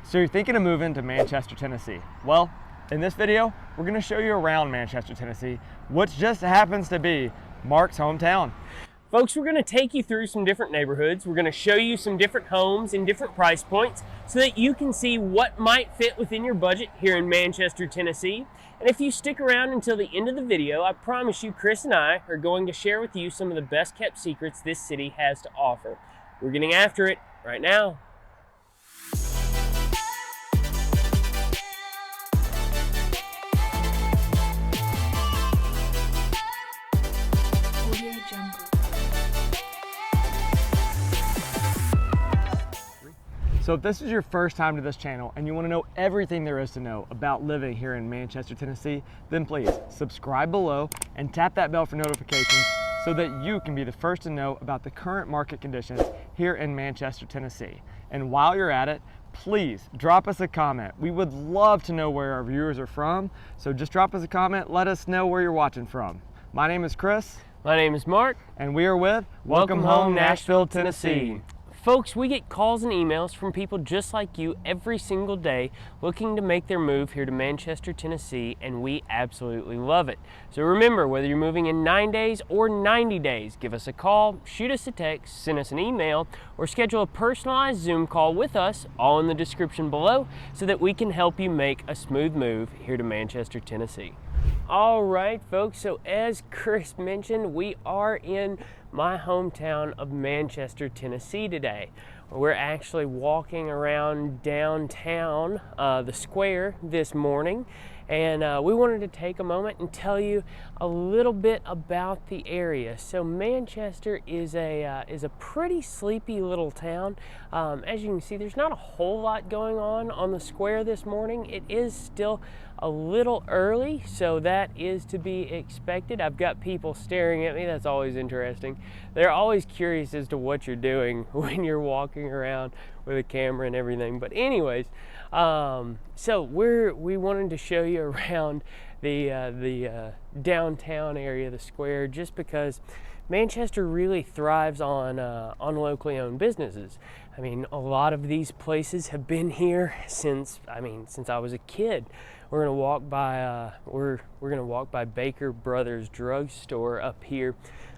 So you're thinking of moving to Manchester, Tennessee. Well, in this video, we're gonna show you around Manchester, Tennessee, which just happens to be Mark's hometown. Folks, we're gonna take you through some different neighborhoods. We're gonna show you some different homes and different price points so that you can see what might fit within your budget here in Manchester, Tennessee. And if you stick around until the end of the video, I promise you, Chris and I are going to share with you some of the best kept secrets this city has to offer. We're getting after it right now. So if this is your first time to this channel and you want to know everything there is to know about living here in Manchester, Tennessee, then please subscribe below and tap that bell for notifications so that you can be the first to know about the current market conditions here in Manchester, Tennessee. And while you're at it, please drop us a comment. We would love to know where our viewers are from, so just drop us a comment, let us know where you're watching from. My name is Chris. My name is Mark. And we are with Welcome Home, Nashville, Tennessee. Folks, we get calls and emails from people just like you every single day looking to make their move here to Manchester, Tennessee, and we absolutely love it. So remember, whether you're moving in 9 days or 90 days, give us a call, shoot us a text, send us an email, or schedule a personalized Zoom call with us, all in the description below, so that we can help you make a smooth move here to Manchester, Tennessee. All right, folks, so as Chris mentioned, we are in my hometown of Manchester, Tennessee today. We're actually walking around downtown, the square this morning, and we wanted to take a moment and tell you a little bit about the area. So Manchester is a pretty sleepy little town. As you can see, there's not a whole lot going on the square this morning. It is still a little early, so that is to be expected. I've got people staring at me. That's always interesting. They're always curious as to what you're doing when you're walking around with a camera and everything. But anyways, so we wanted to show you around the downtown area, the square, just because Manchester really thrives on locally owned businesses. I mean, a lot of these places have been here since I was a kid. We're gonna walk by we're gonna walk by Baker Brothers drugstore up here.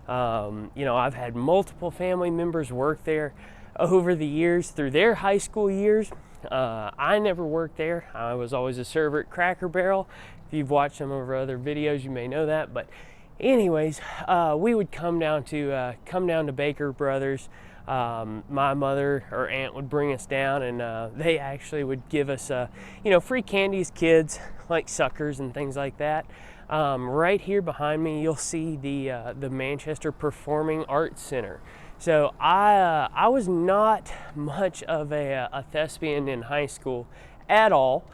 You know, I've had multiple family members work there over the years through their high school years. I never worked there. I was always a server at Cracker Barrel. If you've watched some of our other videos, you may know that. But anyways, we would come down to Baker Brothers. My mother or aunt would bring us down, and they actually would give us free candy as kids, like suckers and things like that. Right here behind me, you'll see the Manchester Performing Arts Center. So I was not much of a thespian in high school at all,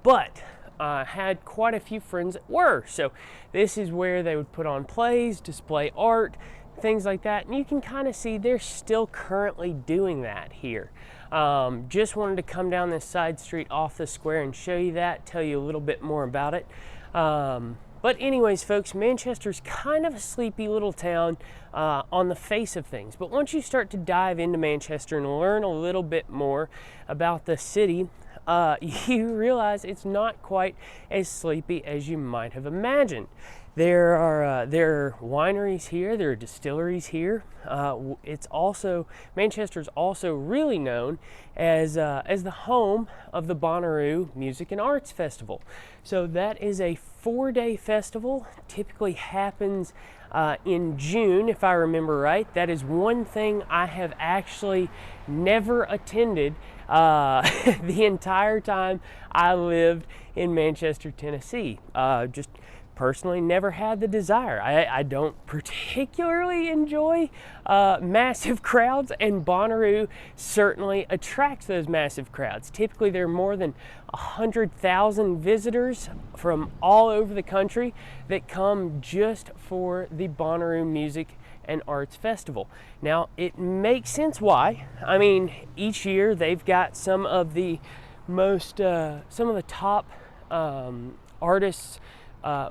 but I had quite a few friends that were. So this is where they would put on plays, display art, things like that, and you can kind of see they're still currently doing that here. Just wanted to come down this side street off the square and show you that, tell you a little bit more about it. But anyways, folks, Manchester's kind of a sleepy little town on the face of things. But once you start to dive into Manchester and learn a little bit more about the city, you realize it's not quite as sleepy as you might have imagined. There are wineries here, there are distilleries here. Manchester's also really known as the home of the Bonnarroo Music and Arts Festival. So that is a 4-day festival, typically happens in June, if I remember right. That is one thing I have actually never attended the entire time I lived in Manchester, Tennessee. Just personally never had the desire. I don't particularly enjoy massive crowds, and Bonnarroo certainly attracts those massive crowds. Typically there are more than 100,000 visitors from all over the country that come just for the Bonnarroo Music and Arts Festival. Now it makes sense why. I mean, each year they've got some of the top artists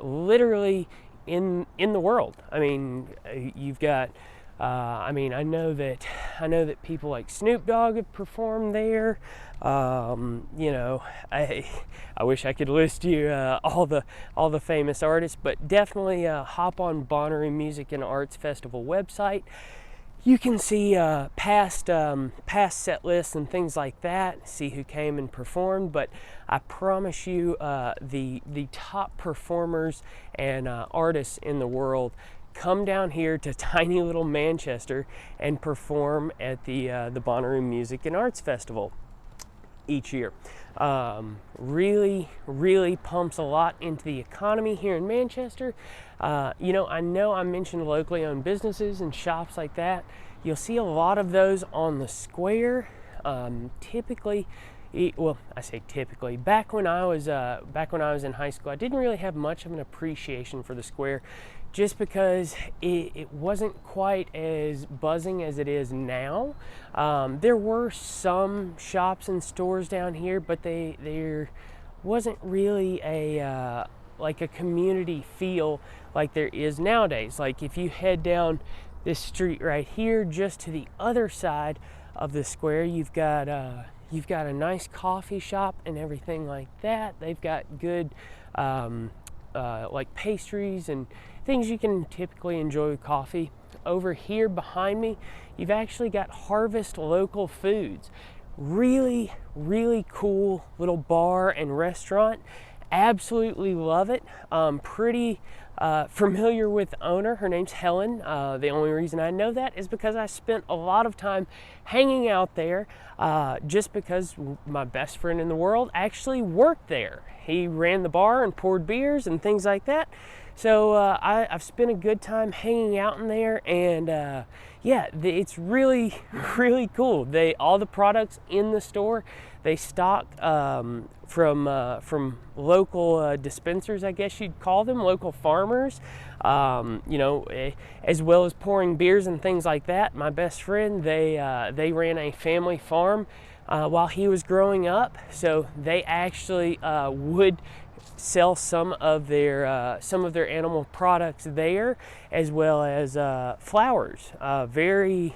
literally in the world. I mean, you've got I mean, I know that people like Snoop Dogg have performed there. You know, I wish I could list you all the famous artists, but definitely hop on Bonnarroo Music and Arts Festival website. You can see past set lists and things like that, see who came and performed, but I promise you the top performers and artists in the world come down here to tiny little Manchester and perform at the Bonnarroo Music and Arts Festival each year. Really pumps a lot into the economy here in Manchester. You know I mentioned locally owned businesses and shops like that. You'll see a lot of those on the square. Typically, well, I say typically. Back when I was in high school, I didn't really have much of an appreciation for the square, just because it wasn't quite as buzzing as it is now. There were some shops and stores down here, but there wasn't really a like a community feel like there is nowadays. Like if you head down this street right here, just to the other side of the square, you've got a nice coffee shop and everything like that. They've got good like pastries and things you can typically enjoy with coffee. Over here behind me, you've actually got Harvest Local Foods. Really cool little bar and restaurant. Absolutely love it. Pretty familiar with the owner. Her name's Helen. The only reason I know that is because I spent a lot of time hanging out there, just because my best friend in the world actually worked there. He ran the bar and poured beers and things like that. So I've spent a good time hanging out in there, and yeah, it's really cool. All the products in the store, they stock from local dispensers, I guess you'd call them, local farmers, you know, as well as pouring beers and things like that. My best friend, they ran a family farm while he was growing up, so they actually would sell some of their animal products there, as well as flowers. Very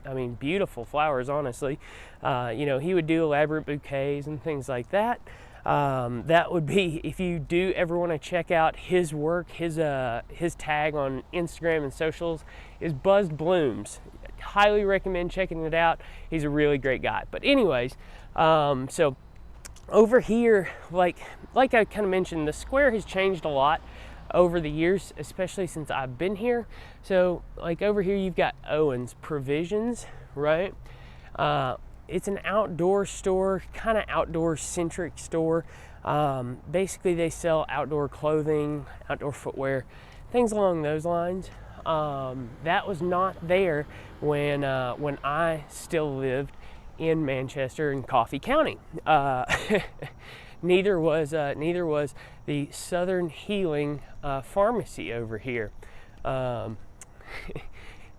I mean, beautiful flowers, honestly. You know, he would do elaborate bouquets and things like that. That would be, if you do ever want to check out his work, his tag on Instagram and socials is Buzzed Blooms. Highly recommend checking it out. He's a really great guy. But anyways, so over here, like I kind of mentioned, the square has changed a lot over the years, especially since I've been here. So like over here, you've got Owen's Provisions, right? It's an outdoor store, kind of outdoor centric store. Basically they sell outdoor clothing, outdoor footwear, things along those lines. That was not there when I still lived in Manchester and Coffee County. Neither was the Southern Healing Pharmacy over here.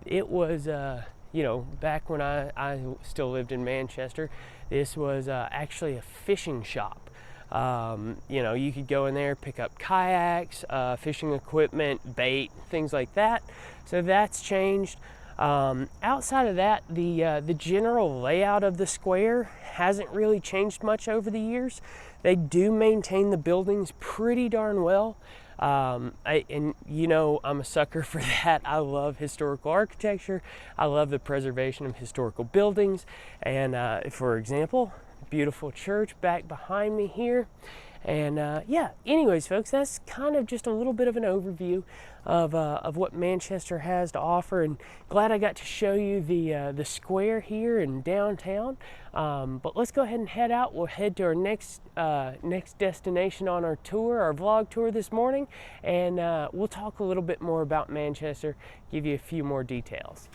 It was, you know, back when I still lived in Manchester, this was actually a fishing shop. You know, you could go in there, pick up kayaks, fishing equipment, bait, things like that. So that's changed. Outside of that, the general layout of the square hasn't really changed much over the years. They do maintain the buildings pretty darn well. And you know, I'm a sucker for that. I love historical architecture. I love the preservation of historical buildings. And for example, beautiful church back behind me here. And yeah, anyways, folks, that's kind of just a little bit of an overview of what Manchester has to offer, and glad I got to show you the square here in downtown. But let's go ahead and head out. We'll head to our next destination on our tour, our vlog tour this morning, and we'll talk a little bit more about Manchester, give you a few more details.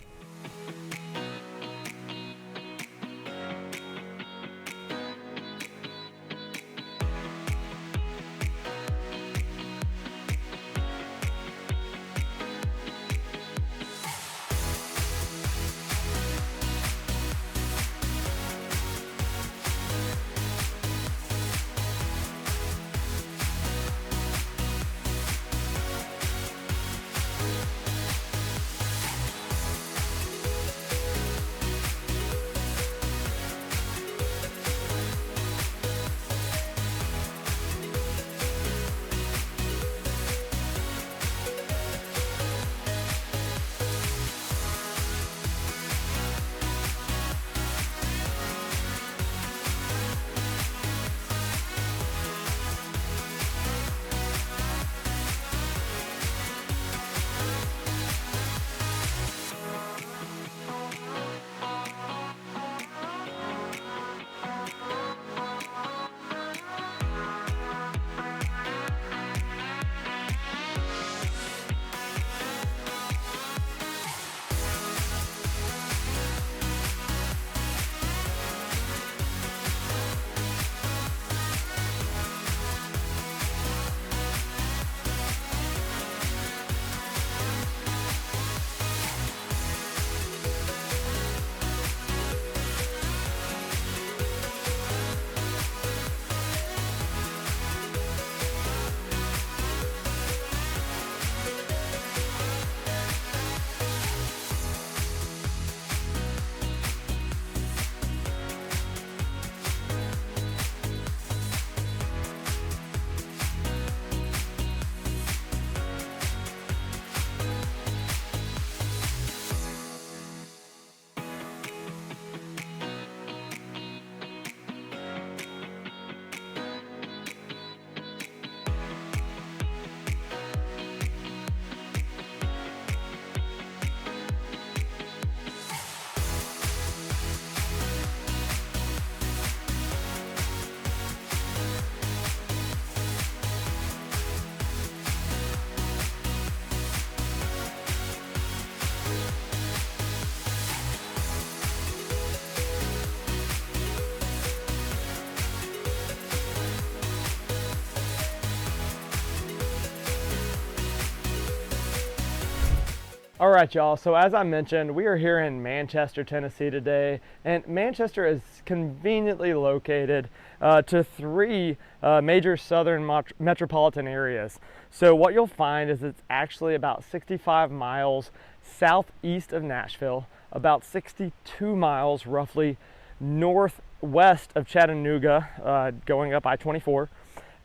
All right, y'all. So as I mentioned, we are here in Manchester, Tennessee today, and Manchester is conveniently located to three major southern metropolitan areas. So what you'll find is it's actually about 65 miles southeast of Nashville, about 62 miles roughly northwest of Chattanooga, going up I-24.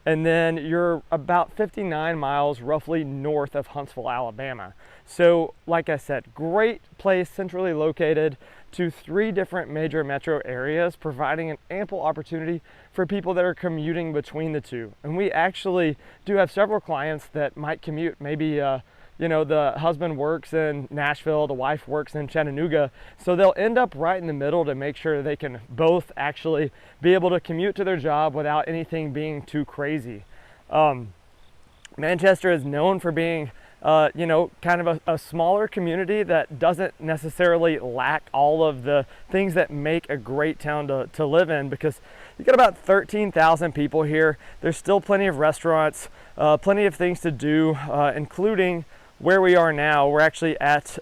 And then you're about 59 miles roughly north of Huntsville, Alabama. So like I said, great place, centrally located to three different major metro areas, providing an ample opportunity for people that are commuting between the two. And we actually do have several clients that might commute. Maybe you know, the husband works in Nashville, the wife works in Chattanooga, so they'll end up right in the middle to make sure they can both actually be able to commute to their job without anything being too crazy. Manchester is known for being you know, kind of a smaller community that doesn't necessarily lack all of the things that make a great town to live in, because you got about 13,000 people here. There's still plenty of restaurants, plenty of things to do, including where we are now. We're actually at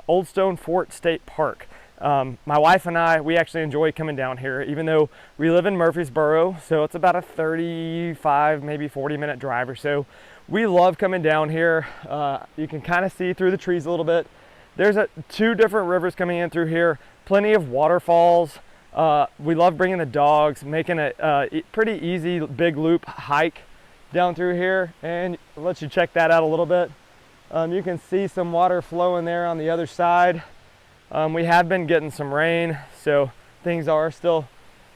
Old Stone Fort State Park. My wife and I, we actually enjoy coming down here, even though we live in Murfreesboro, so it's about a 35, maybe 40-minute drive or so. We love coming down here. You can kind of see through the trees a little bit. There's two different rivers coming in through here, plenty of waterfalls. We love bringing the dogs, making a pretty easy big loop hike down through here, and I'll let you check that out a little bit. You can see some water flowing there on the other side. We have been getting some rain, so things are still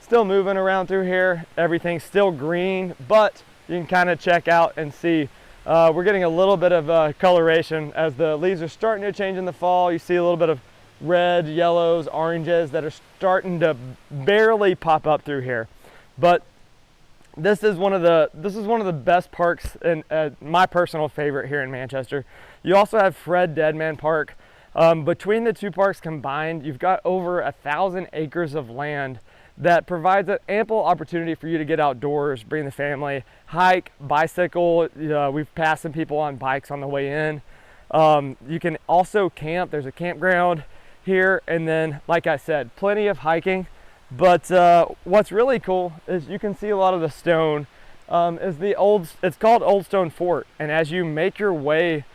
moving around through here. Everything's still green, but you can kind of check out and see we're getting a little bit of coloration as the leaves are starting to change in the fall. You see a little bit of red, yellows, oranges that are starting to barely pop up through here. But this is one of the best parks, and my personal favorite here in Manchester. You also have Fred Deadman Park. Between the two parks combined, you've got over 1,000 acres of land that provides an ample opportunity for you to get outdoors, bring the family, hike, bicycle. We've passed some people on bikes on the way in. You can also camp. There's a campground here, and then, like I said, plenty of hiking. But what's really cool is you can see a lot of the stone. It's called Old Stone Fort, and as you make your way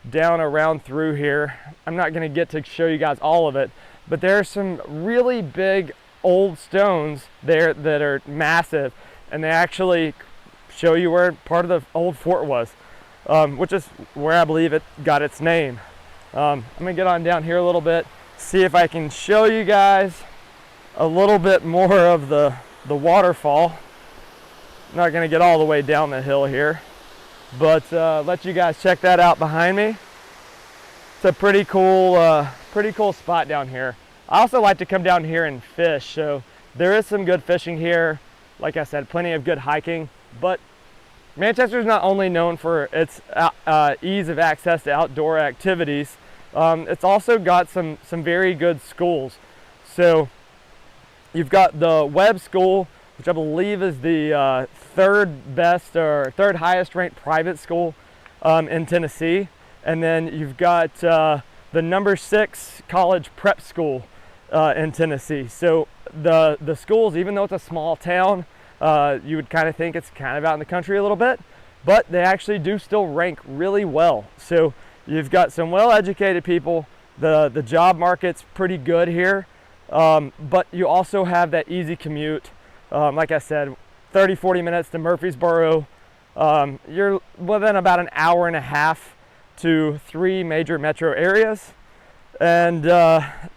down around through here, I'm not going to get to show you guys all of it, but there are some really big old stones there that are massive, and they actually show you where part of the old fort was, which is where I believe it got its name. I'm going to get on down here a little bit, see if I can show you guys a little bit more of the waterfall. I'm not going to get all the way down the hill here, but let you guys check that out behind me. It's a pretty cool spot down here. I also like to come down here and fish, so there is some good fishing here. Like I said, plenty of good hiking, but Manchester is not only known for its ease of access to outdoor activities, it's also got some very good schools. So you've got the Webb School, which I believe is the third best or third highest ranked private school in Tennessee. And then you've got the number 6 college prep school in Tennessee. So the schools, even though it's a small town, you would kind of think it's kind of out in the country a little bit, but they actually do still rank really well. So you've got some well-educated people. The job market's pretty good here, but you also have that easy commute. Like I said, 30-40 minutes to Murfreesboro. You're within about an hour and a half to 3 major metro areas. And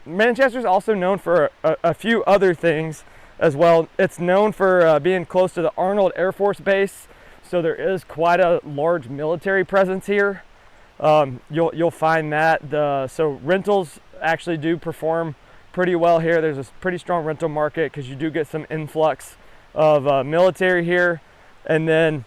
Manchester's also known for a few other things as well. It's known for being close to the Arnold Air Force Base, so there is quite a large military presence here. You'll find that so rentals actually do perform pretty well here. There's a pretty strong rental market because you do get some influx of military here. And then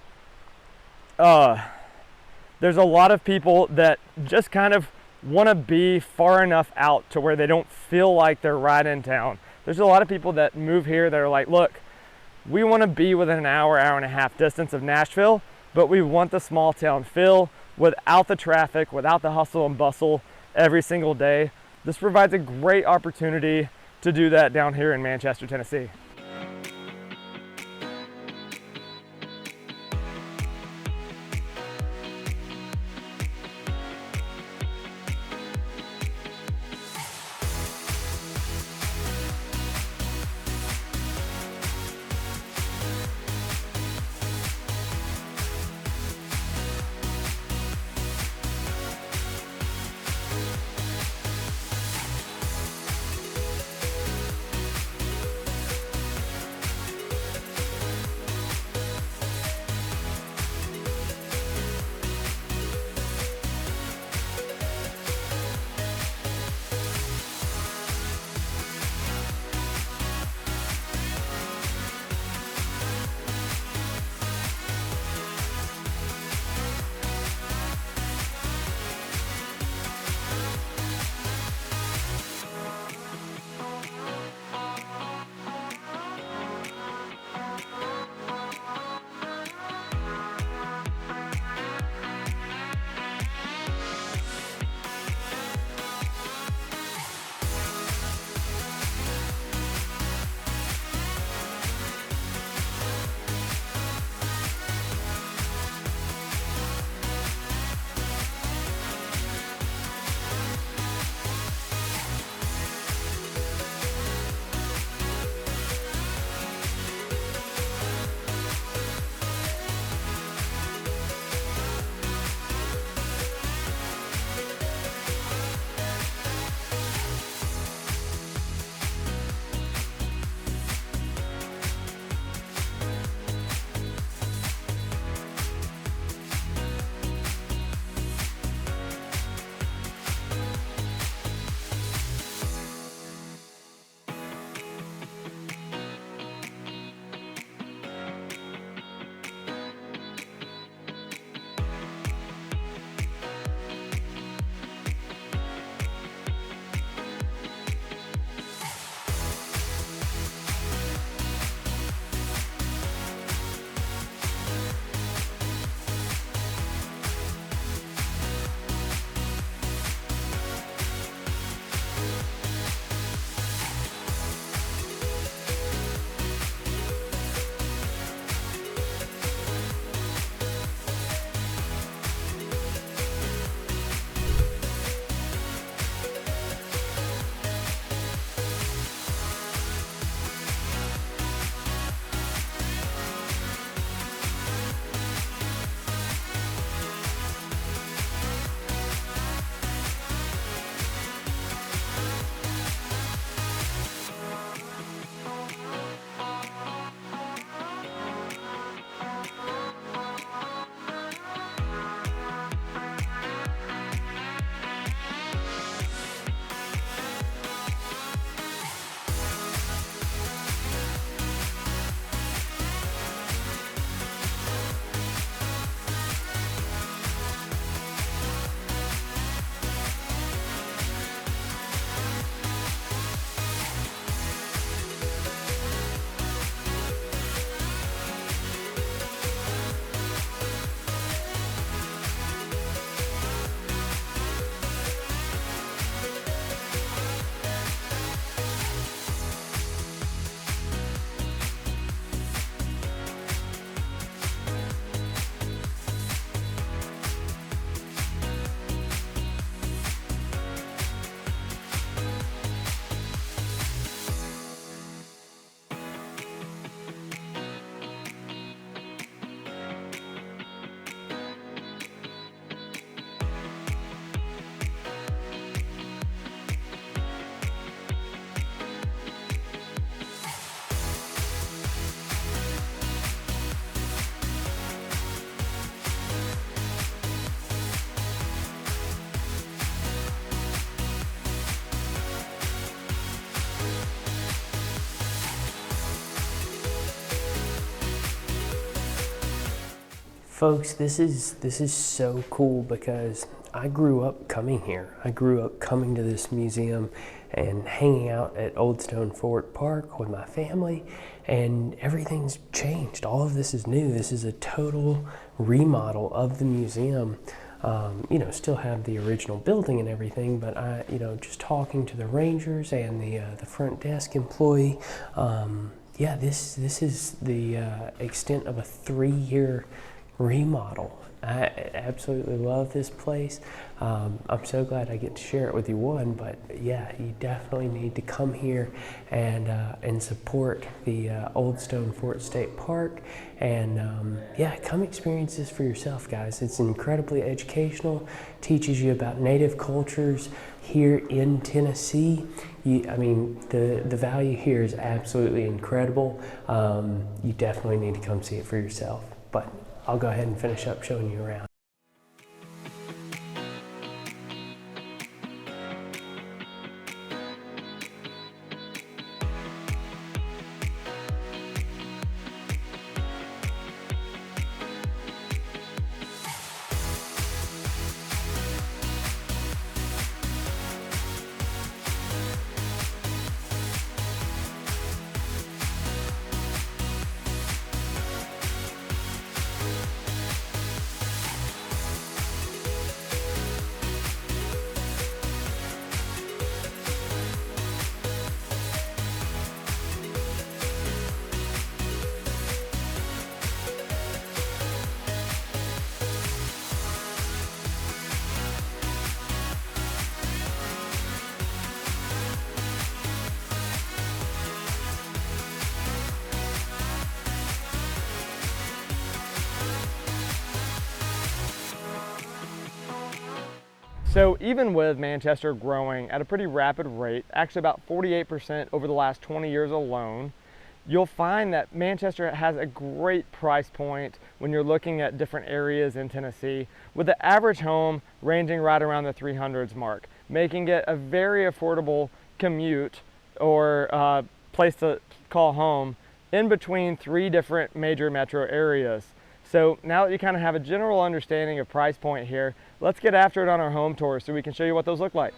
there's a lot of people that just kind of want to be far enough out to where they don't feel like they're right in town. There's a lot of people that move here that are like, look, we want to be within an hour and a half distance of Nashville, but we want the small town feel without the traffic, without the hustle and bustle. every single day. This provides a great opportunity to do that down here in Manchester, Tennessee. Folks, this is so cool because I grew up coming here. I grew up coming to this museum and hanging out at Old Stone Fort Park with my family, and everything's changed. All of this is new. This is a total remodel of the museum. you know, still have the original building and everything, but you know, just talking to the rangers and the front desk employee, yeah, this is the extent of a 3-year remodel. I absolutely love this place. I'm so glad I get to share it with you, but yeah, you definitely need to come here and support the Old Stone Fort State Park, and yeah, come experience this for yourself, guys. It's incredibly educational, teaches you about native cultures here in Tennessee. I mean, the value here is absolutely incredible. You definitely need to come see it for yourself, but I'll go ahead and finish up showing you around. So even with Manchester growing at a pretty rapid rate, actually about 48% over the last 20 years alone, you'll find that Manchester has a great price point when you're looking at different areas in Tennessee, with the average home ranging right around the 300s mark, making it a very affordable commute or place to call home in between 3 different major metro areas. So now that you kind of have a general understanding of price point here, let's get after it on our home tour so we can show you what those look like.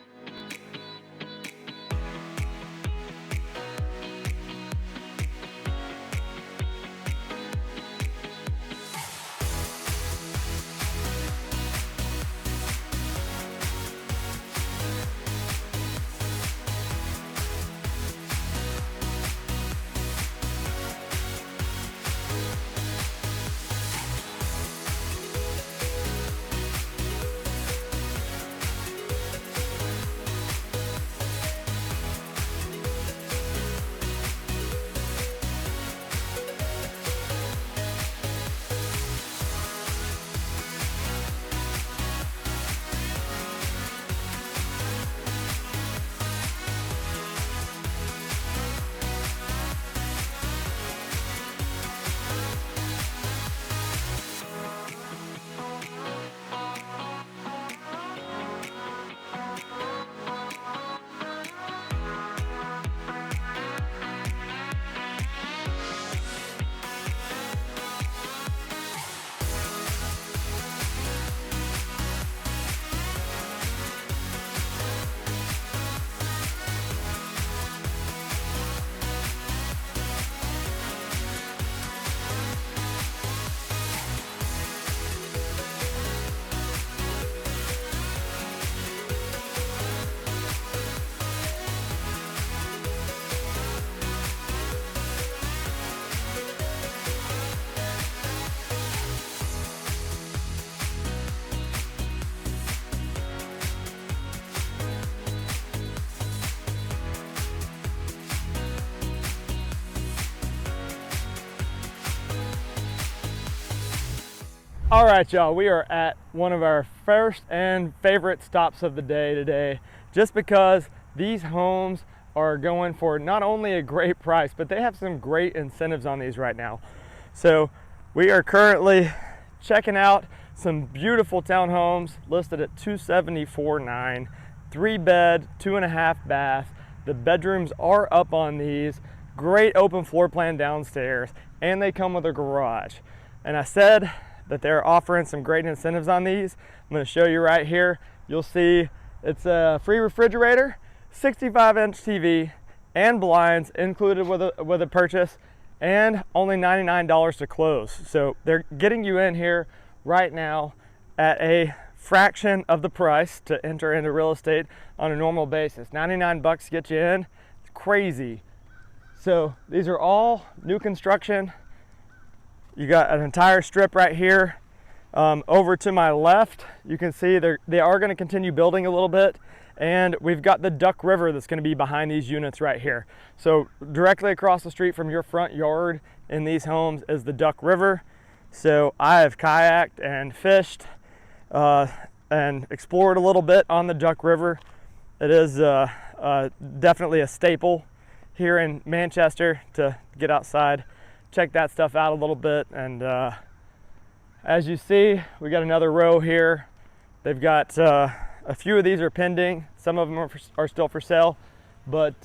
All right, y'all, we are at one of our first and favorite stops of the day today, just because these homes are going for not only a great price, but they have some great incentives on these right now. So we are currently checking out some beautiful townhomes listed at $274,900, 3-bed, 2.5 bath. The bedrooms are up on these, great open floor plan downstairs, and they come with a garage. And I said that they're offering some great incentives on these. I'm going to show you right here. You'll see it's a free refrigerator, 65-inch TV, and blinds included with a purchase, and only $99 to close. So they're getting you in here right now at a fraction of the price to enter into real estate on a normal basis. 99 bucks to get you in. It's crazy. So these are all new construction. You got an entire strip right here. Over to my left, you can see they are going to continue building a little bit, and we've got the Duck River that's going to be behind these units right here. So directly across the street from your front yard in these homes is the Duck River. So I have kayaked and fished and explored a little bit on the Duck River. It is definitely a staple here in Manchester to get outside, check that stuff out a little bit. And as you see, we got another row here. They've got a few of these are pending. Some of them are still for sale, but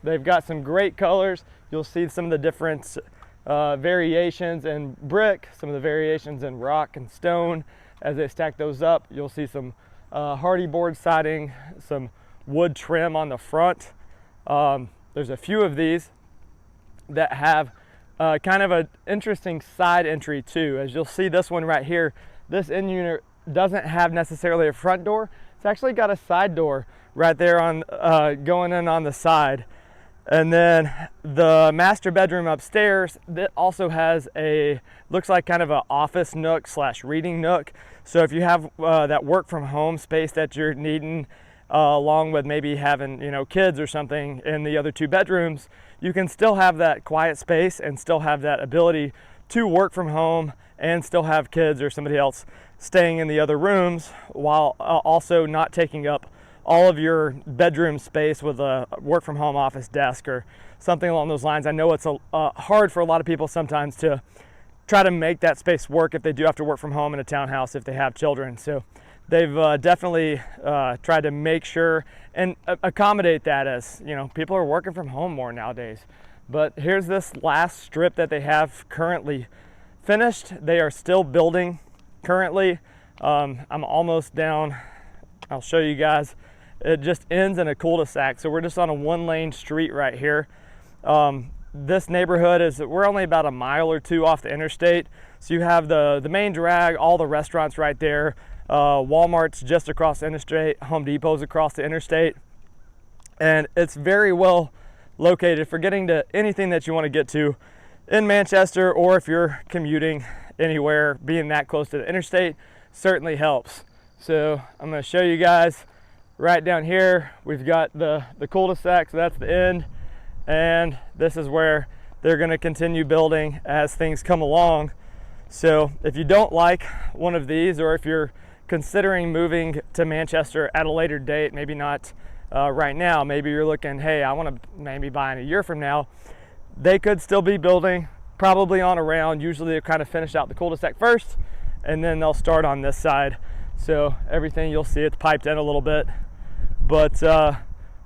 they've got some great colors. You'll see some of the different variations in brick, some of the variations in rock and stone. As they stack those up, you'll see some hardy board siding, some wood trim on the front. There's a few of these that have kind of an interesting side entry too. As you'll see this one right here, this end unit doesn't have necessarily a front door. It's actually got a side door right there on going in on the side. And then the master bedroom upstairs that also has looks like kind of an office nook / reading nook. So if you have that work from home space that you're needing, along with maybe having, kids or something in the other 2 bedrooms, you can still have that quiet space and still have that ability to work from home and still have kids or somebody else staying in the other rooms, while also not taking up all of your bedroom space with a work from home office desk or something along those lines. I know it's hard for a lot of people sometimes to try to make that space work if they do have to work from home in a townhouse if they have children. So they've definitely tried to make sure and accommodate that, as people are working from home more nowadays. But here's this last strip that they have currently finished. They are still building currently. I'm almost down. I'll show you guys. It just ends in a cul-de-sac, so we're just on a 1-lane street right here. This neighborhood we're only about a mile or 2 off the interstate, so you have the main drag, all the restaurants right there. Walmart's just across the interstate, Home Depot's across the interstate, and it's very well located for getting to anything that you want to get to in Manchester, or if you're commuting anywhere, being that close to the interstate certainly helps. So I'm going to show you guys right down here. We've got the cul-de-sac, so that's the end, and this is where they're going to continue building as things come along. So if you don't like one of these, or if you're considering moving to Manchester at a later date, maybe not right now, maybe you're looking, hey, I want to maybe buy in a year from now, they could still be building probably on around. Usually they kind of finish out the cul-de-sac first, and then they'll start on this side. So everything, you'll see it's piped in a little bit. But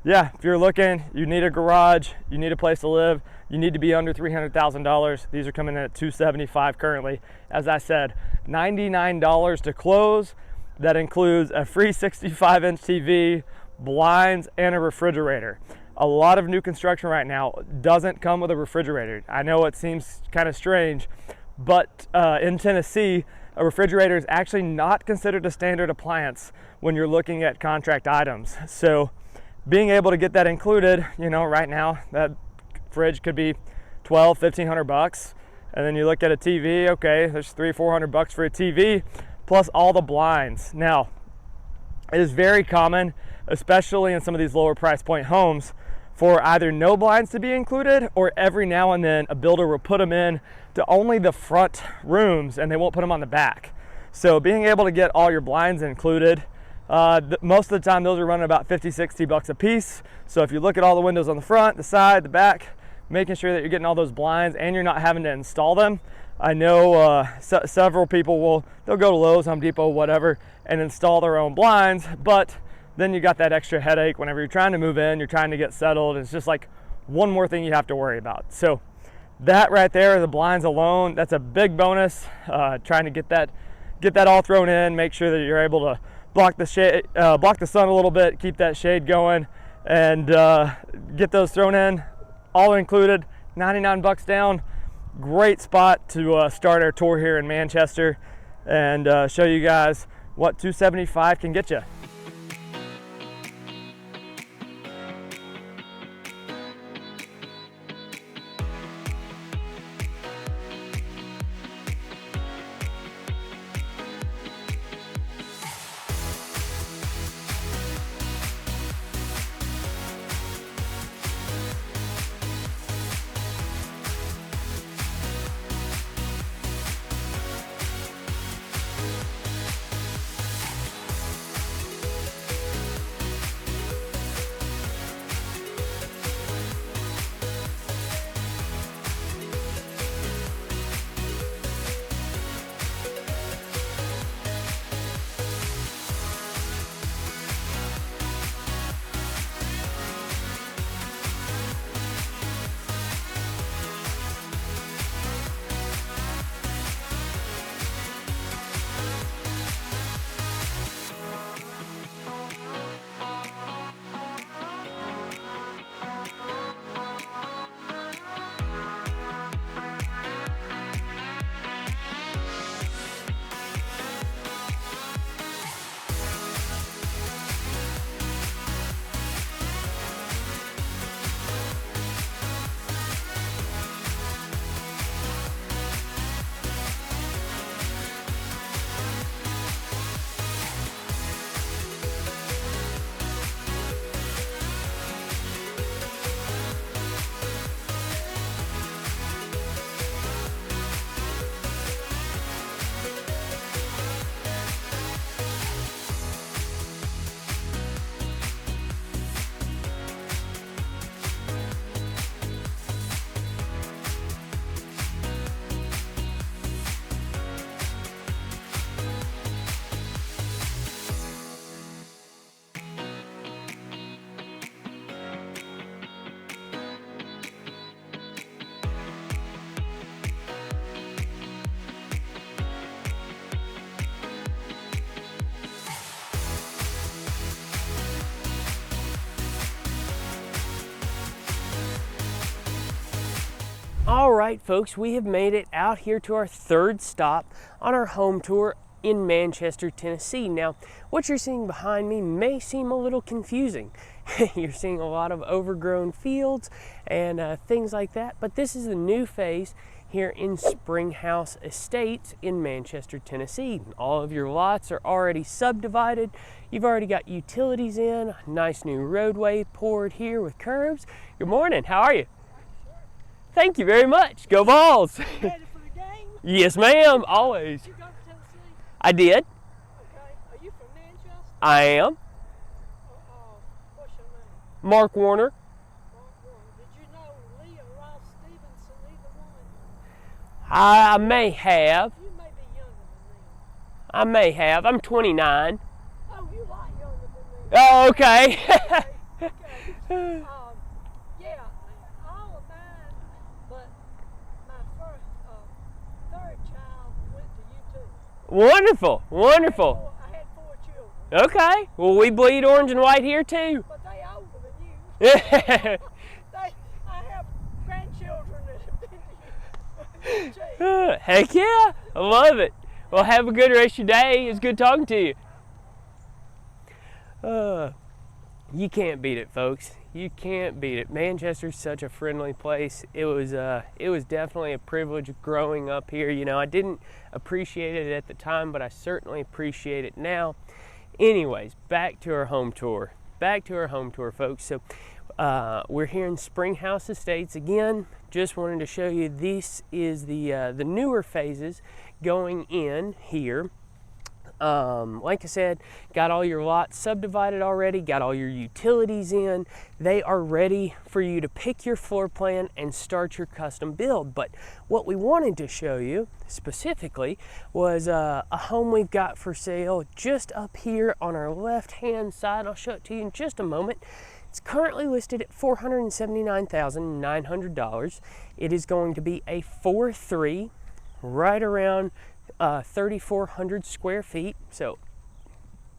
yeah, if you're looking, you need a garage, you need a place to live, you need to be under $300,000. These are coming in at $275 currently. As I said, $99 to close. That includes a free 65-inch TV, blinds, and a refrigerator. A lot of new construction right now doesn't come with a refrigerator. I know it seems kind of strange, but in Tennessee, a refrigerator is actually not considered a standard appliance when you're looking at contract items. So being able to get that included, right now, that fridge could be $1,200-$1,500. And then you look at a TV, okay, there's $300-$400 for a TV, plus all the blinds. Now, it is very common, especially in some of these lower price point homes, for either no blinds to be included, or every now and then a builder will put them in to only the front rooms and they won't put them on the back. So being able to get all your blinds included, most of the time those are running about $50-$60 a piece. So if you look at all the windows on the front, the side, the back, making sure that you're getting all those blinds and you're not having to install them. I know several people they'll go to Lowe's, Home Depot, whatever, and install their own blinds, but then you got that extra headache whenever you're trying to move in, you're trying to get settled. It's just like one more thing you have to worry about. So that right there, the blinds alone, that's a big bonus. Trying to get that all thrown in, make sure that you're able to block the shade, block the sun a little bit, keep that shade going, and get those thrown in, all included, $99 down. Great spot to start our tour here in Manchester and show you guys what 275 can get you. All right, folks, we have made it out here to our third stop on our home tour in Manchester, Tennessee. Now, what you're seeing behind me may seem a little confusing. You're seeing a lot of overgrown fields and things like that, but this is the new phase here in Springhouse Estates in Manchester, Tennessee. All of your lots are already subdivided. You've already got utilities in, a nice new roadway poured here with curbs. Good morning, how are you? Thank you very much. Go Vols! Ready for the game? Yes, ma'am, always. Did you go to Tennessee? I did. Okay. Are you from Manchester? I am. What's your name? Mark Warner. Mark Warren. Did you know Lee or Ralph Stevenson, either one? I may have. You may be younger than me. I may have. I'm 29. Oh, you like younger than me. Oh, okay. Okay. Yeah, all of mine, but my third child went to you too. Wonderful, wonderful. I had 4 children. Okay, well, we bleed orange and white here too. But they older than you. I have grandchildren that have been to you. Gee. Heck yeah, I love it. Well, have a good rest of your day. It's good talking to you. You can't beat it, folks. You can't beat it. Manchester's such a friendly place. It was definitely a privilege growing up here. You know, I didn't appreciate it at the time, but I certainly appreciate it now. Anyways, back to our home tour. Back to our home tour, folks. So we're here in Springhouse Estates again. Just wanted to show you this is the newer phases going in here. Like I said, got all your lots subdivided already, got all your utilities in. They are ready for you to pick your floor plan and start your custom build. But what we wanted to show you specifically was a home we've got for sale just up here on our left hand side. I'll show it to you in just a moment. It's currently listed at $479,900. It is going to be a 4.3, right around 3,400 square feet, so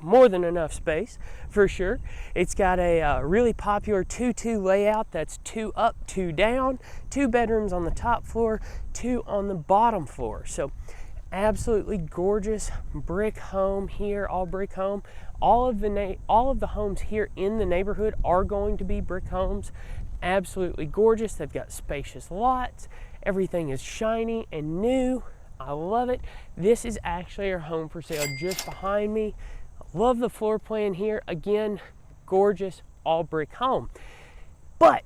more than enough space for sure. It's got a really popular 2-2 layout. That's 2 up, 2 down, 2 bedrooms on the top floor, 2 on the bottom floor. So absolutely gorgeous brick home here, all brick home. All of the homes here in the neighborhood are going to be brick homes. Absolutely gorgeous. They've got spacious lots. Everything is shiny and new. I love it. This is actually our home for sale just behind me. Love the floor plan here. Again, gorgeous, all brick home. But,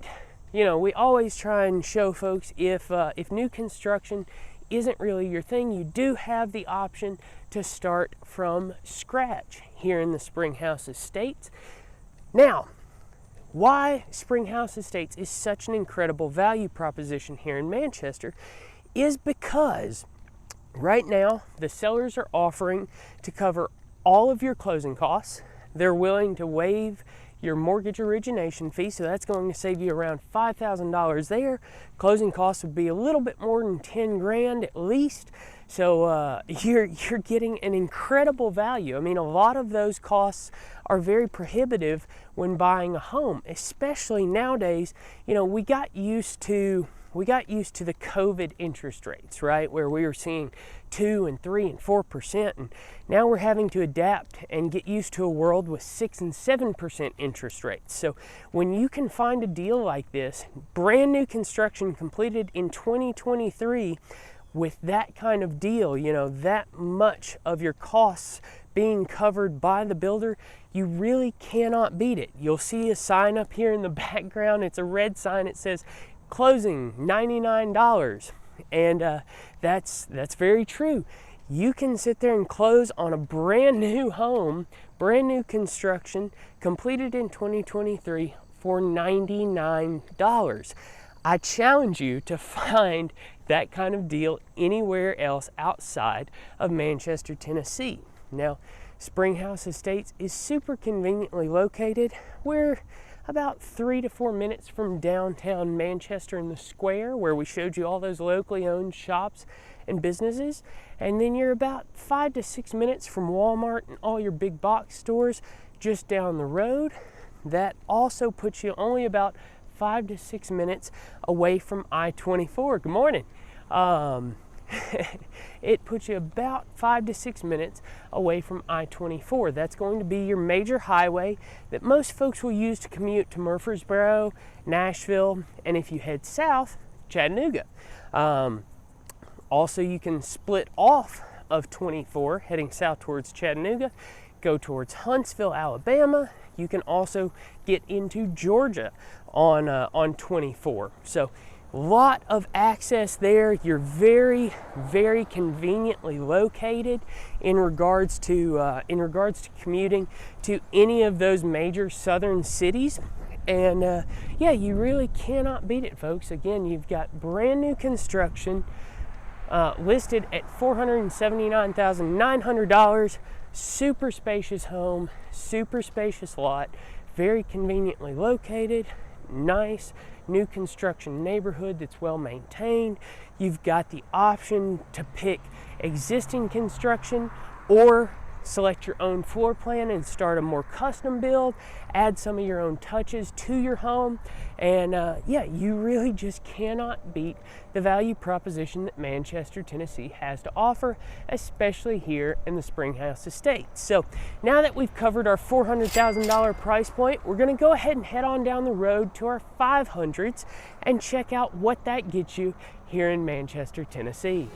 you know, we always try and show folks if new construction isn't really your thing, you do have the option to start from scratch here in the Springhouse Estates. Now, why Springhouse Estates is such an incredible value proposition here in Manchester is because right now the sellers are offering to cover all of your closing costs. They're willing to waive your mortgage origination fee, so that's going to save you around $5,000 there. Closing costs would be a little bit more than 10 grand at least. So you're getting an incredible value. I mean, a lot of those costs are very prohibitive when buying a home, especially nowadays. You know, we got used to the COVID interest rates, right? Where we were seeing 2 and 3 and 4%, and now we're having to adapt and get used to a world with 6 and 7% interest rates. So when you can find a deal like this, brand new construction completed in 2023 with that kind of deal, you know, that much of your costs being covered by the builder, you really cannot beat it. You'll see a sign up here in the background. It's a red sign. It says closing $99, and that's very true. You can sit there and close on a brand new home, brand new construction, completed in 2023 for $99. I challenge you to find that kind of deal anywhere else outside of Manchester, Tennessee. Now, Springhouse Estates is super conveniently located. We're about 3 to 4 minutes from downtown Manchester in the square, where we showed you all those locally owned shops and businesses. And then you're about 5 to 6 minutes from Walmart and all your big box stores just down the road. That also puts you only about 5 to 6 minutes away from I-24. Good morning. It puts you about 5 to 6 minutes away from I-24. That's going to be your major highway that most folks will use to commute to Murfreesboro, Nashville, and if you head south, Chattanooga. Also, you can split off of 24 heading south towards Chattanooga, go towards Huntsville, Alabama. You can also get into Georgia on 24. So a lot of access there. You're very, very conveniently located in regards to commuting to any of those major southern cities. And yeah, you really cannot beat it, folks. Again, you've got brand new construction listed at $479,900. Super spacious home, super spacious lot, very conveniently located, nice new construction neighborhood that's well maintained. You've got the option to pick existing construction or select your own floor plan and start a more custom build, add some of your own touches to your home. And yeah, you really just cannot beat the value proposition that Manchester, Tennessee has to offer, especially here in the Springhouse Estates. So now that we've covered our $400,000 price point, we're gonna go ahead and head on down the road to our 500s and check out what that gets you here in Manchester, Tennessee.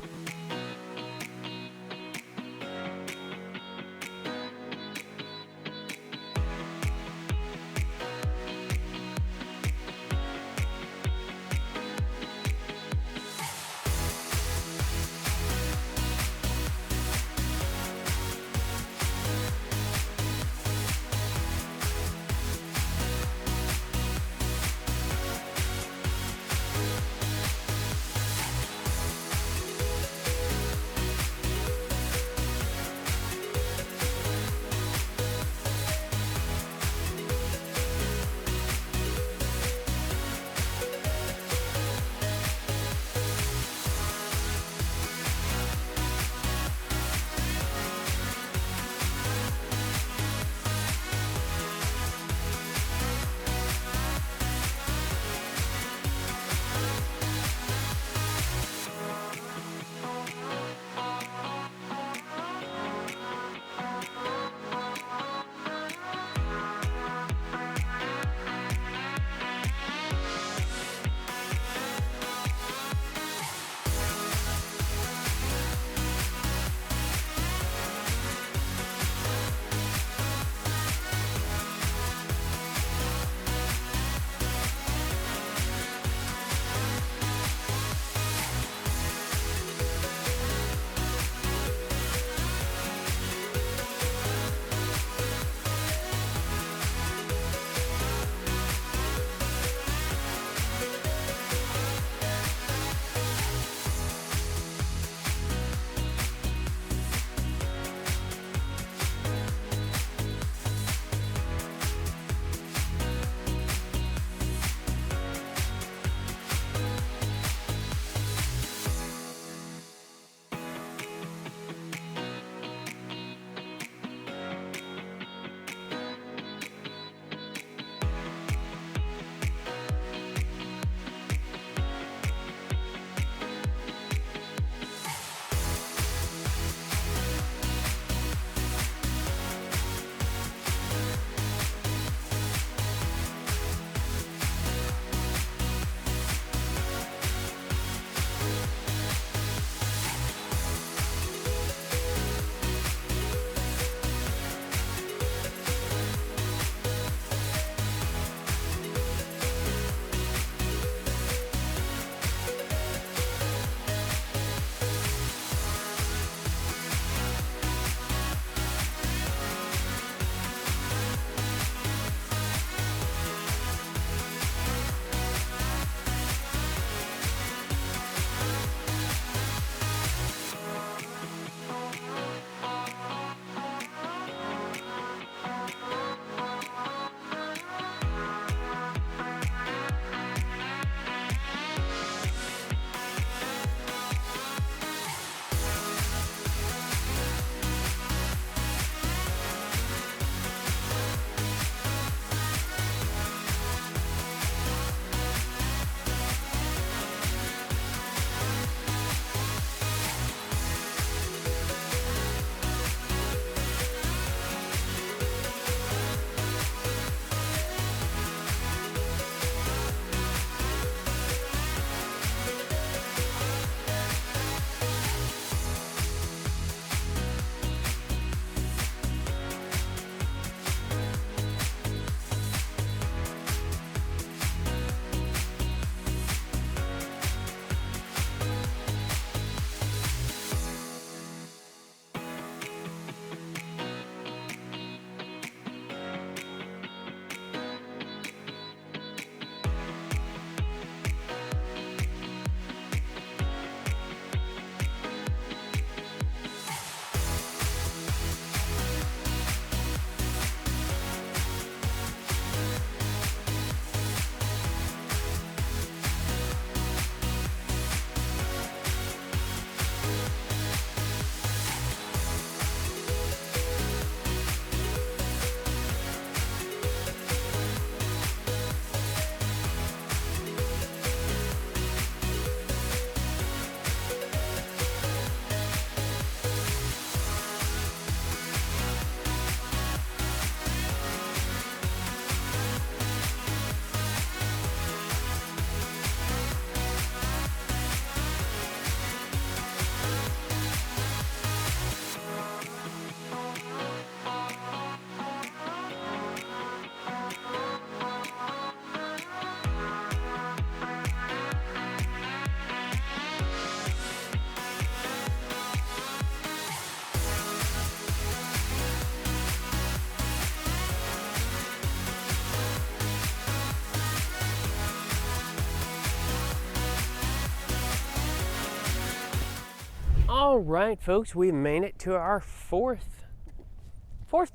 All right, folks, we made it to our fourth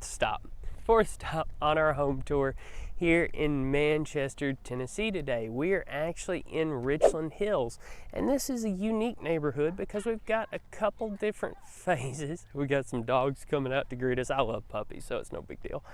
stop on our home tour here in Manchester, Tennessee today. We are actually in Richland Hills, and this is a unique neighborhood because we've got a couple different phases. We got some dogs coming out to greet us. I love puppies, so it's no big deal.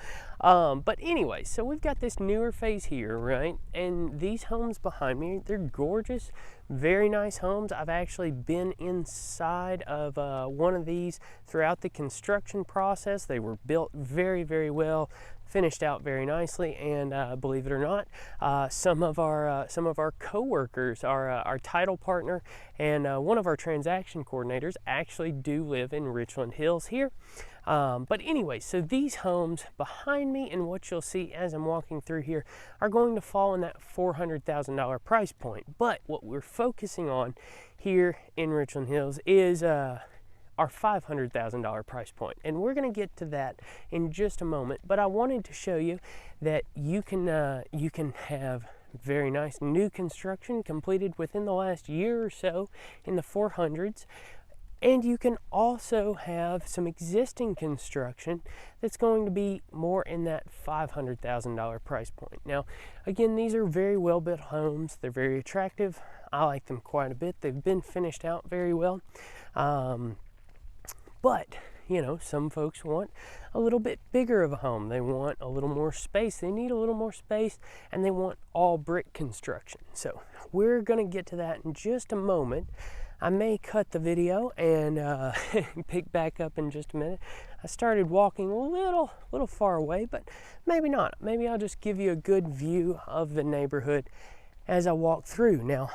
But anyway, so we've got this newer phase here, right? And these homes behind me, they're gorgeous, very nice homes. I've actually been inside of one of these throughout the construction process. They were built very, very well, finished out very nicely, and believe it or not, some of our co-workers, our title partner and one of our transaction coordinators actually do live in Richland Hills here. But anyway, so these homes behind me and what you'll see as I'm walking through here are going to fall in that $400,000 price point. But what we're focusing on here in Richland Hills is our $500,000 price point, and we're going to get to that in just a moment. But I wanted to show you that you can have very nice new construction completed within the last year or so in the 400s, and you can also have some existing construction that's going to be more in that $500,000 price point. Now, again, these are very well built homes. They're very attractive. I like them quite a bit. They've been finished out very well. But, you know, some folks want a little bit bigger of a home. They want a little more space. They need a little more space, and they want all brick construction. So we're going to get to that in just a moment. I may cut the video and pick back up in just a minute. I started walking a little far away, but maybe not. Maybe I'll just give you a good view of the neighborhood as I walk through. Now,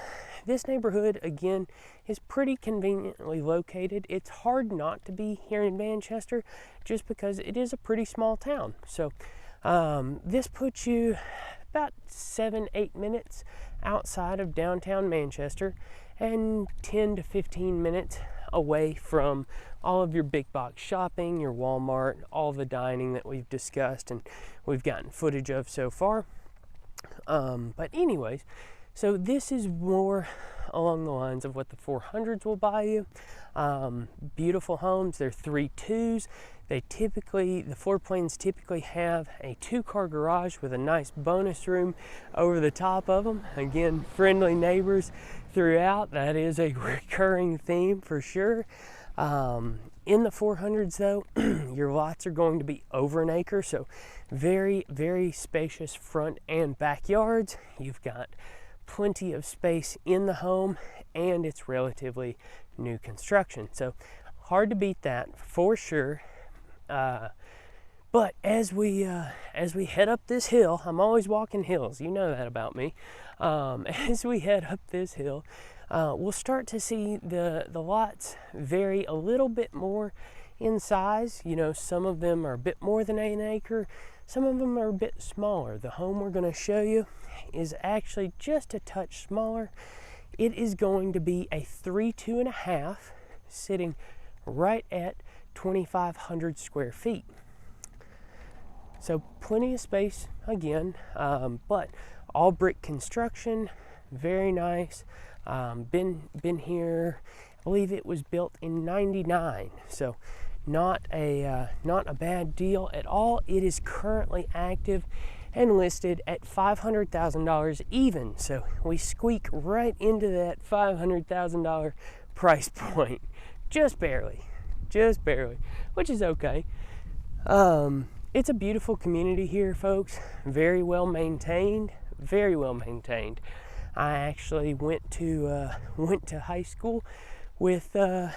this neighborhood, again, is pretty conveniently located. It's hard not to be here in Manchester just because it is a pretty small town. So this puts you about 7-8 minutes outside of downtown Manchester and 10 to 15 minutes away from all of your big box shopping, your Walmart, all the dining that we've discussed and we've gotten footage of so far. But anyways, so this is more along the lines of what the 400s will buy you. Beautiful homes. They're 3.2s. The floor plans typically have a 2-car garage with a nice bonus room over the top of them. Again, friendly neighbors throughout. That is a recurring theme for sure. In the 400s though, your lots are going to be over an acre, so very, very spacious front and backyards. You've got plenty of space in the home, and it's relatively new construction, so hard to beat that for sure. But as we head up this hill, I'm always walking hills, you know that about me. As we head up this hill, we'll start to see the lots vary a little bit more in size. You know, some of them are a bit more than an acre, some of them are a bit smaller. The home we're going to show you is actually just a touch smaller. It is going to be a 3.2.5, sitting right at 2,500 square feet. So plenty of space again, but all brick construction, very nice. Been here, I believe it was built in '99, so not a bad deal at all. It is currently active and listed at $500,000 even, so we squeak right into that $500,000 price point, just barely, which is okay. It's a beautiful community here, folks. Very well maintained. I actually went to high school with a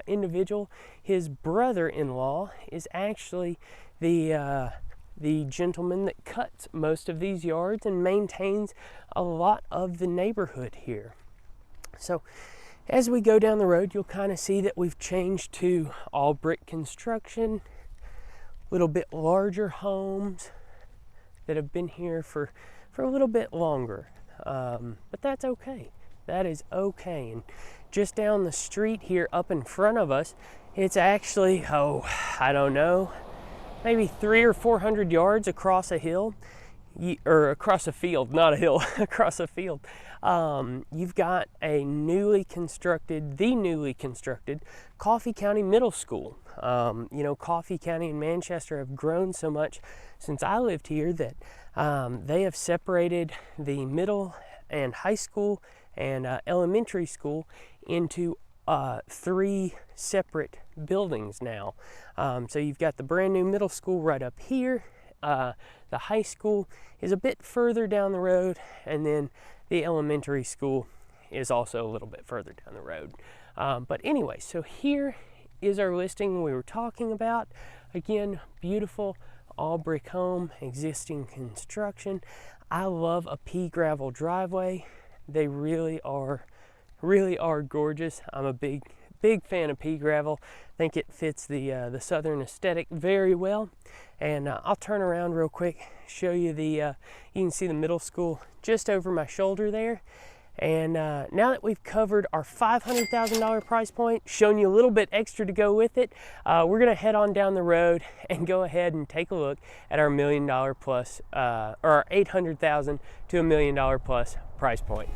individual. His brother-in-law is actually the gentleman that cuts most of these yards and maintains a lot of the neighborhood here. So as we go down the road, you'll kind of see that we've changed to all brick construction, a little bit larger homes that have been here for a little bit longer. But that's okay. That is okay. And just down the street here up in front of us, it's actually, I don't know, maybe 300 or 400 yards across a hill. or across a field, not a hill, across a field, you've got the newly constructed Coffee County Middle School. You know, Coffee County and Manchester have grown so much since I lived here that they have separated the middle and high school and elementary school into 3 separate buildings now. So you've got the brand new middle school right up here. The high school is a bit further down the road, and then the elementary school is also a little bit further down the road. But anyway, so here is our listing we were talking about. Again, beautiful all brick home, existing construction. I love a pea gravel driveway. They really are gorgeous. I'm a big fan of pea gravel. I think it fits the southern aesthetic very well. And I'll turn around real quick, show you you can see the middle school just over my shoulder there. And now that we've covered our $500,000 price point, shown you a little bit extra to go with it, we're gonna head on down the road and go ahead and take a look at our $1 million plus, or our $800,000 to $1 million plus price point.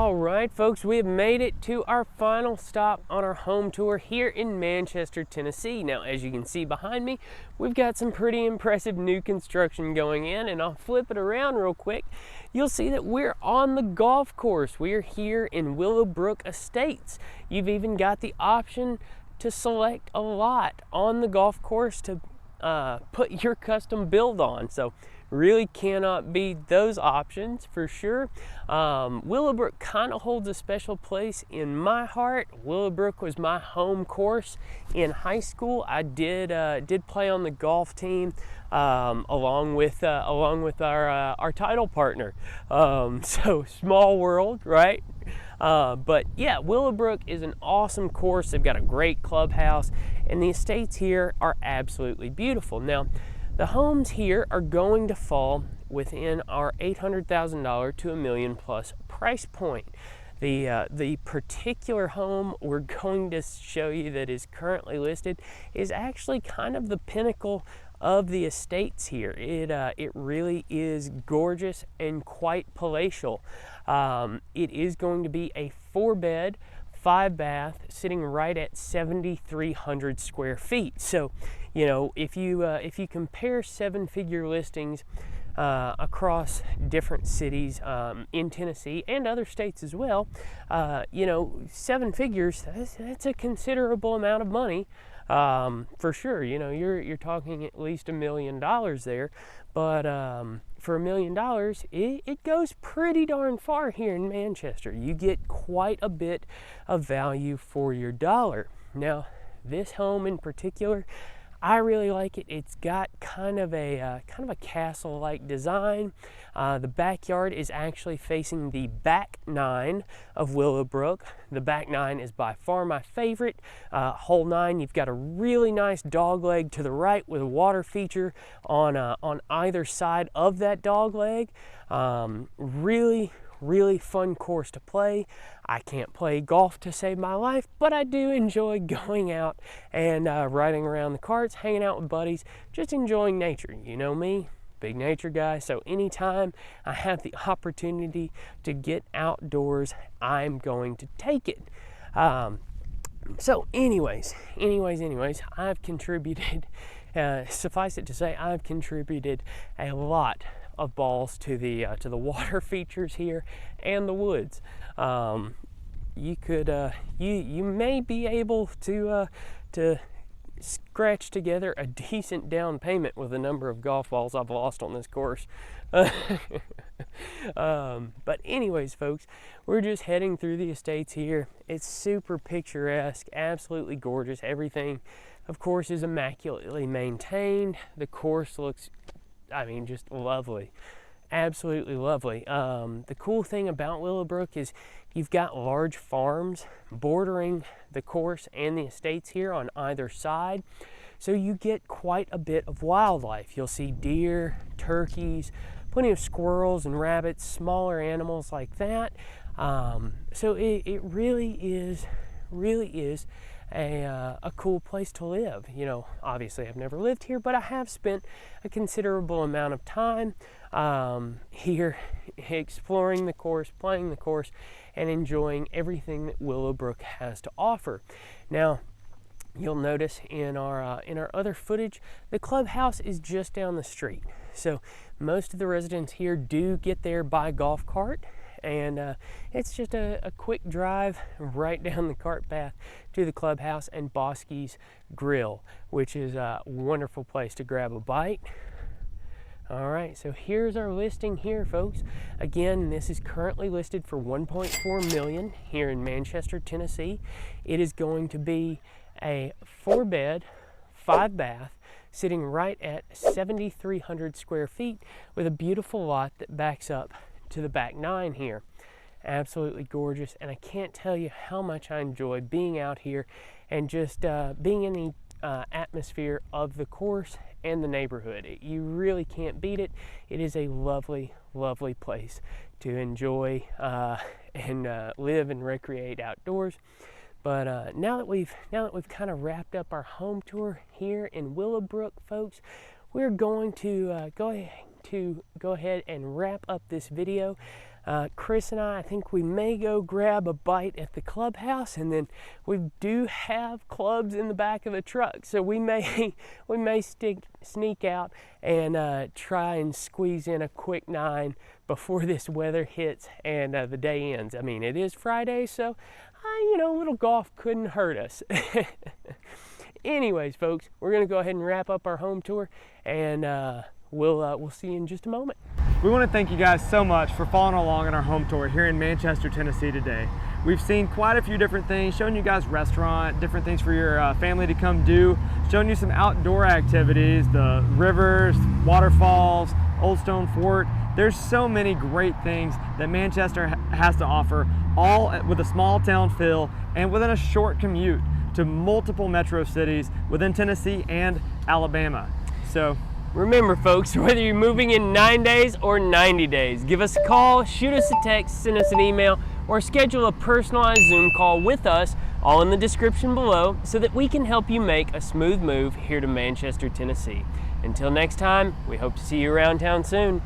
All right, folks, we have made it to our final stop on our home tour here in Manchester, Tennessee. Now, as you can see behind me, we've got some pretty impressive new construction going in, and I'll flip it around real quick. You'll see that we're on the golf course. We are here in Willow Brook Estates. You've even got the option to select a lot on the golf course to put your custom build on. So really cannot beat those options for sure. Willow Brook kind of holds a special place in my heart. Willow Brook was my home course in high school. I did play on the golf team along with our title partner. So small world, right? But yeah, Willow Brook is an awesome course. They've got a great clubhouse, and the estates here are absolutely beautiful. Now, the homes here are going to fall within our $800,000 to $1 million plus price point. The particular home we're going to show you that is currently listed is actually kind of the pinnacle of the estates here. It really is gorgeous and quite palatial. It is going to be a 4-bed, 5-bath, sitting right at 7,300 square feet. So, you know, if you compare 7-figure listings across different cities in Tennessee and other states as well, you know, 7 figures, that's a considerable amount of money. For sure, you know, you're talking at least $1 million there, but for $1 million, it goes pretty darn far here in Manchester. You get quite a bit of value for your dollar. Now, this home in particular, I really like it. It's got kind of a castle-like design. The backyard is actually facing the back 9 of Willow Brook. The back 9 is by far my favorite. Hole 9, you've got a really nice dog leg to the right with a water feature on either side of that dog leg. Really fun course to play. I can't play golf to save my life, but I do enjoy going out and riding around the carts, hanging out with buddies, just enjoying nature. You know me, big nature guy, so anytime I have the opportunity to get outdoors, I'm going to take it. So anyways, I've contributed, suffice it to say, I've contributed a lot of balls to the water features here and the woods. You could you may be able to scratch together a decent down payment with the number of golf balls I've lost on this course. But anyways, folks, we're just heading through the estates here. It's super picturesque, absolutely gorgeous. Everything, of course, is immaculately maintained. The course looks, I mean, just lovely. Absolutely lovely. The cool thing about Willow Brook is you've got large farms bordering the course and the estates here on either side. So you get quite a bit of wildlife. You'll see deer, turkeys, plenty of squirrels and rabbits, smaller animals like that. So it really is a cool place to live. You know, obviously I've never lived here, but I have spent a considerable amount of time here exploring the course, playing the course, and enjoying everything that Willow Brook has to offer. Now, you'll notice in our other footage, the clubhouse is just down the street. So most of the residents here do get there by golf cart, and it's just a quick drive right down the cart path to the clubhouse and Bosky's Grill, which is a wonderful place to grab a bite. All right, so here's our listing here, folks. Again, this is currently listed for $1.4 million here in Manchester, Tennessee. It is going to be a 4-bed, 5-bath, sitting right at 7,300 square feet with a beautiful lot that backs up to the back 9 here. Absolutely gorgeous, and I can't tell you how much I enjoy being out here and just being in the atmosphere of the course and the neighborhood. You really can't beat it. It is a lovely, lovely place to enjoy and live and recreate outdoors. But now that we've kind of wrapped up our home tour here in Willow Brook, folks, we're going to go ahead and wrap up this video. Chris and I think we may go grab a bite at the clubhouse, and then we do have clubs in the back of the truck, so we may sneak out and try and squeeze in a quick 9 before this weather hits and the day ends. I mean, it is Friday, so you know, a little golf couldn't hurt us. Anyways, folks, we're gonna go ahead and wrap up our home tour, and we'll see you in just a moment. We want to thank you guys so much for following along on our home tour here in Manchester, Tennessee today. We've seen quite a few different things, showing you guys restaurant, different things for your family to come do, showing you some outdoor activities, the rivers, waterfalls, Old Stone Fort. There's so many great things that Manchester has to offer, all with a small town feel and within a short commute to multiple metro cities within Tennessee and Alabama. So remember, folks, whether you're moving in 9 days or 90 days, give us a call, shoot us a text, send us an email, or schedule a personalized Zoom call with us, all in the description below, so that we can help you make a smooth move here to Manchester, Tennessee. Until next time, we hope to see you around town soon.